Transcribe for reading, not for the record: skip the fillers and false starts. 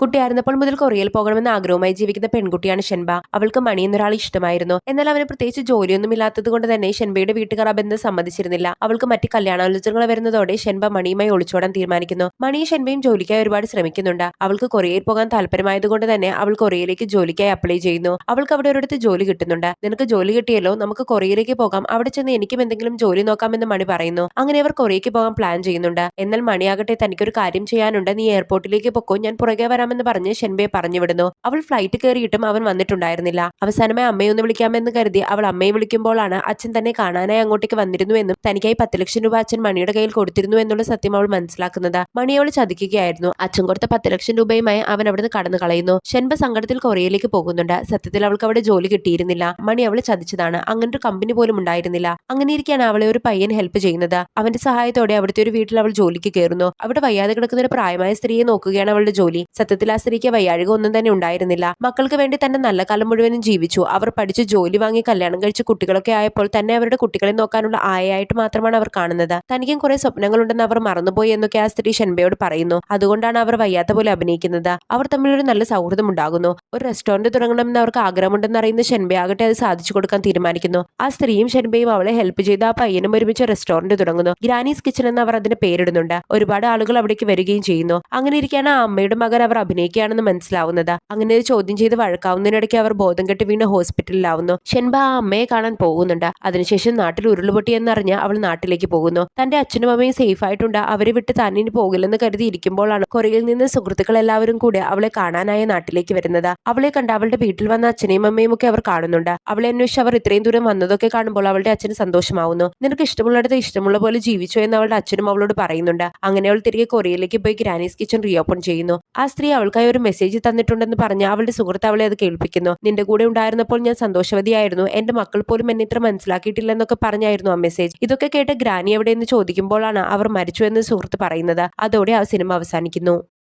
കുട്ടിയായിരുന്നപ്പോൾ മുതൽ കൊറിയയിൽ പോകണമെന്ന് ആഗ്രഹവുമായി ജീവിക്കുന്ന പെൺകുട്ടിയാണ് ഷെൻബ. അവൾക്ക് മണി എന്നൊരാൾ ഇഷ്ടമായിരുന്നു. എന്നാൽ അവന് പ്രത്യേകിച്ച് ജോലിയൊന്നുമില്ലാത്തത് കൊണ്ട് തന്നെ ഷെൻബയുടെ വീട്ടുകാർ ആ ബന്ധം സമ്മതിച്ചിരുന്നില്ല. അവൾക്ക് മറ്റ് കല്യാണാലോചനകൾ വരുന്നതോടെ ഷെൻബ മണിയുമായി ഒളിച്ചോടാൻ തീരുമാനിക്കുന്നു. മണിയും ഷെൻബയും ജോലിക്കായി ഒരുപാട് ശ്രമിക്കുന്നുണ്ട്. അവൾക്ക് കൊറിയയിൽ പോകാൻ താല്പര്യമായതുകൊണ്ട് തന്നെ അവൾ കൊറിയയിലേക്ക് ജോലിക്കായി അപ്ലൈ ചെയ്യുന്നു. അവൾക്ക് അവിടെ ഒരിടത്ത് ജോലി കിട്ടുന്നുണ്ട്. നിനക്ക് ജോലി കിട്ടിയല്ലോ, നമുക്ക് കൊറിയയിലേക്ക് പോകാം, അവിടെ ചെന്ന് എനിക്കും എന്തെങ്കിലും ജോലി നോക്കാമെന്ന് മണി പറയുന്നു. അങ്ങനെ അവർ കൊറിയയ്ക്ക് പോകാൻ പ്ലാൻ ചെയ്യുന്നുണ്ട്. എന്നാൽ മണിയാകട്ടെ തനിക്കൊരു കാര്യം ചെയ്യാനുണ്ട്, നീ എയർപോർട്ടിലേക്ക് പൊക്കോ, ഞാൻ പുറകെ വരാമെന്ന് പറഞ്ഞ് ഷെൻബയെ പറഞ്ഞു വിടുന്നു. അവൾ ഫ്ലൈറ്റ് കയറിയിട്ടും അവൻ വന്നിട്ടുണ്ടായിരുന്നില്ല. അവസാനമായി അമ്മയെ ഒന്ന് വിളിക്കാമെന്ന് കരുതി അവൾ അമ്മയെ വിളിക്കുമ്പോഴാണ് അച്ഛൻ തന്നെ കാണാനായി അങ്ങോട്ടേക്ക് വന്നിരുന്നു എന്നും തനിക്കായി 10 ലക്ഷം രൂപ അച്ഛൻ മണിയുടെ കയ്യിൽ കൊടുത്തിരുന്നു എന്നുള്ള സത്യം അവൾ മനസ്സിലാക്കുന്നത്. മണി അവൾ ചതിക്കുകയായിരുന്നു. അച്ഛൻ കൊടുത്ത 10 ലക്ഷം രൂപയുമായി അവൻ അവിടുന്ന് കടന്നു കളയുന്നു. ഷെൻബ സങ്കടത്തിൽ കൊറിയയിലേക്ക് പോകുന്നുണ്ട്. സത്യത്തിൽ അവൾക്ക് അവിടെ ജോലി കിട്ടിയിരുന്നില്ല. മണി അവളെ ചതിച്ചതാണ്. അങ്ങനൊരു കമ്പനി പോലും ഉണ്ടായിരുന്നില്ല. അങ്ങനെ ഇരിക്കുകയാണ് അവളെ ഒരു പയ്യൻ ഹെൽപ്പ് ചെയ്യുന്നത്. അവന്റെ സഹായത്തോടെ അവിടുത്തെ ഒരു വീട്ടിൽ അവൾ ജോലിക്ക് കയറുന്നു. അവിടെ വയ്യാതെ കിടക്കുന്ന ഒരു പ്രായമായ സ്ത്രീയെ നോക്കുകയാണ് അവളുടെ ജോലി. സത്യത്തിൽ ആ സ്ത്രീക്ക് വയ്യാഴിക ഒന്നും തന്നെ ഉണ്ടായിരുന്നില്ല. മക്കൾക്ക് വേണ്ടി തന്റെ നല്ല കാലം മുഴുവനും ജീവിച്ചു. അവർ പഠിച്ച് ജോലി വാങ്ങി കല്യാണം കഴിച്ച് കുട്ടികളൊക്കെ ആയപ്പോൾ തന്നെ അവരുടെ കുട്ടികളെ നോക്കാനുള്ള ആയയായിട്ട് മാത്രമാണ് അവർ കാണുന്നത്. തനിക്കും കുറെ സ്വപ്നങ്ങളുണ്ടെന്ന് അവർ മറന്നുപോയി എന്നൊക്കെ ആ സ്ത്രീ ഷെൻബയോട് പറയുന്നു. അതുകൊണ്ടാണ് അവർ വയ്യാത്ത പോലെ അഭിനയിക്കുന്നത്. അവർ തമ്മിൽ ഒരു നല്ല സൗഹൃദം ഉണ്ടാകുന്നു. ഒരു റെസ്റ്റോറന്റ് തുടങ്ങണമെന്ന് അവർക്ക് ആഗ്രഹമുണ്ടെന്ന് അറിയുന്ന ഷെൻബയാകട്ടെ അത് സാധിച്ചു കൊടുക്കാൻ തീരുമാനിക്കുന്നു. ആ സ്ത്രീയും ഷെൻബയും അവളെ ഹെൽപ്പ് ചെയ്ത് ആ പയ്യനും ഒരുമിച്ച് റെസ്റ്റോറന്റ് തുടങ്ങുന്നു. ഗ്രാനീസ് കിച്ചൺ എന്ന് അവർ അതിന് പേരിടുന്നുണ്ട്. ഒരുപാട് ആളുകൾ അവിടേക്ക് വരികയും ചെയ്യുന്നു. അങ്ങനെ ഇരിക്കുകയാണ് ആ അമ്മയുടെ മകൻ അവർ അഭിനയിക്കുകയാണെന്ന് മനസ്സിലാവുന്നത്. അങ്ങനെ ഒരു ചോദ്യം ചെയ്ത് വഴക്കാവുന്നതിനിടയ്ക്ക് അവർ ബോധം കെട്ട് വീണ് ഹോസ്പിറ്റലിലാവുന്നു. ഷെൻബ ആ അമ്മയെ കാണാൻ പോകുന്നുണ്ട്. അതിനുശേഷം നാട്ടിൽ ഉരുളുപൊട്ടിയെന്നറിഞ്ഞ് അവൾ നാട്ടിലേക്ക് പോകുന്നു. തന്റെ അച്ഛനും അമ്മയും സേഫ് ആയിട്ടുണ്ട്. അവരെ വിട്ട് താൻ ഇനി പോകില്ലെന്ന് കരുതി ഇരിക്കുമ്പോഴാണ് കൊറിയയിൽ നിന്ന് സുഹൃത്തുക്കൾ എല്ലാവരും കൂടെ അവളെ കാണാനായി നാട്ടിലേക്ക് വരുന്നത്. അവളെ കണ്ട് അവളുടെ വീട്ടിൽ വന്ന അച്ഛനെയും അമ്മയും ഒക്കെ അവർ കാണുന്നുണ്ട്. അവളെ അന്വേഷിച്ച് അവർ ഇത്രയും ദൂരം വന്നതൊക്കെ കാണുമ്പോൾ അവളുടെ അച്ഛന് സന്തോഷമാവുന്നു. നിനക്ക് ഇഷ്ടമുള്ളിടത്ത് ഇഷ്ടമുള്ള പോലെ ജീവിച്ചോ എന്ന് അവളുടെ അച്ഛനും അവളോട് പറയുന്നുണ്ട്. അങ്ങനെ അവൾ തിരികെ കൊറിയയിലേക്ക് പോയി ഗ്രാനീസ് കിച്ചൺ റീഓപ്പൺ ചെയ്യുന്നു. ആ സ്ത്രീ അവൾക്കായി ഒരു മെസ്സേജ് തന്നിട്ടുണ്ടെന്ന് പറഞ്ഞ് അവളുടെ സുഹൃത്ത് അവളെ അത് കേൾപ്പിക്കുന്നു. നിന്റെ കൂടെ ഉണ്ടായിരുന്നപ്പോൾ ഞാൻ സന്തോഷവതിയായിരുന്നു. എന്റെ മക്കൾ പോലും എന്നെ ഇത്ര മനസ്സിലാക്കിയിട്ടില്ലെന്നൊക്കെ പറഞ്ഞായിരുന്നു ആ മെസ്സേജ്. ഇതൊക്കെ കേട്ട് ഗ്രാനി എവിടെയെന്ന് ചോദിക്കുമ്പോഴാണ് അവർ മരിച്ചു എന്ന് സുഹൃത്ത് പറയുന്നത്. അതോടെ ആ സിനിമ അവസാനിക്കുന്നു.